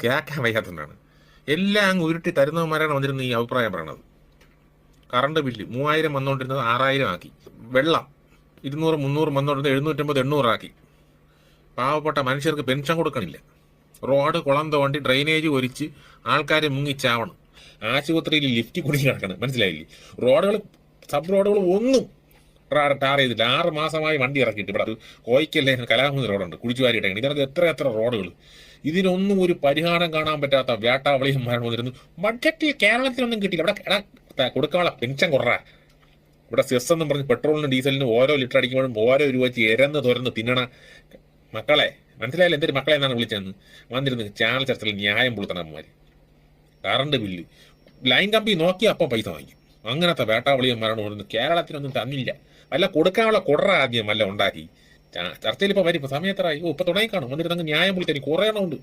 കേൾക്കാൻ വയ്യാത്തതുകൊണ്ടാണ്. എല്ലാം അങ്ങ് ഉരുട്ടി തരുന്നവന്മാരാണ് വന്നിരുന്ന ഈ അഭിപ്രായം പറയണത്. കറണ്ട് ബില്ല് 3000 വന്നുകൊണ്ടിരുന്നത് 6000 ആക്കി. വെള്ളം 200 300 വന്നുകൊണ്ടിരുന്നത് 750 800 ആക്കി. പാവപ്പെട്ട മനുഷ്യർക്ക് പെൻഷൻ കൊടുക്കണില്ല. റോഡ് കുളം തോണ്ടി ഡ്രെയിനേജ് ഒരിച്ച് ആൾക്കാർ മുങ്ങിച്ചാവണം. ആശുപത്രിയിൽ ലിഫ്റ്റ് കുടുങ്ങി കിടക്കണം. മനസ്സിലായില്ലേ? റോഡുകൾ സബ് റോഡുകൾ ഒന്നും ടാർ ചെയ്തില്ല. 6 മാസമായി വണ്ടി ഇറക്കിയിട്ട് ഇവിടെ കോയിക്കല്ലേ കലാമൂന്ന് റോഡുണ്ട്, കുഴിച്ചുവാരിയിട്ടേക്കണം. ഇതിനകത്ത് എത്ര റോഡുകൾ. ഇതിനൊന്നും ഒരു പരിഹാരം കാണാൻ പറ്റാത്ത വേട്ടാവളിയും മരണം വന്നിരുന്നു. ബഡ്ജറ്റിൽ കേരളത്തിലൊന്നും കിട്ടിയില്ല. ഇവിടെ കൊടുക്കാനുള്ള പെൻഷൻ കുറവാ. ഇവിടെ സെസ് എന്നും പറഞ്ഞ് പെട്രോളിനും ഡീസലിനും ഓരോ ലിറ്റർ അടിക്കുമ്പോഴും ഓരോ രൂപ വെച്ച് എരന്ന് തുരന്ന് തിന്നണ മക്കളെ. മനസ്സിലായില്ല എന്തൊരു മക്കളെ എന്നാണ് വിളിച്ചതെന്ന്. വന്നിരുന്ന് ചാനൽ ചർച്ചയിൽ ന്യായം പുളുത്തണന്മാർ. കറണ്ട് ബില്ല് ലൈൻ കമ്പി നോക്കി അപ്പം പൈസ വാങ്ങിക്കും. അങ്ങനത്തെ വേട്ടാവളിയും മരണം വരുന്നു. കേരളത്തിനൊന്നും തന്നില്ല. വല്ല കൊടുക്കാനുള്ള കുടറ ആദ്യം വല്ല ഉണ്ടാക്കി. ചർച്ചയിൽ ഇപ്പം വരും. ഇപ്പം സമയത്തറായി. ഇപ്പം തുടങ്ങി കാണും. വന്നിട്ട് അങ്ങ് ന്യായം പുളിത്തനി കുറേ എണ്ണം ഉണ്ട്.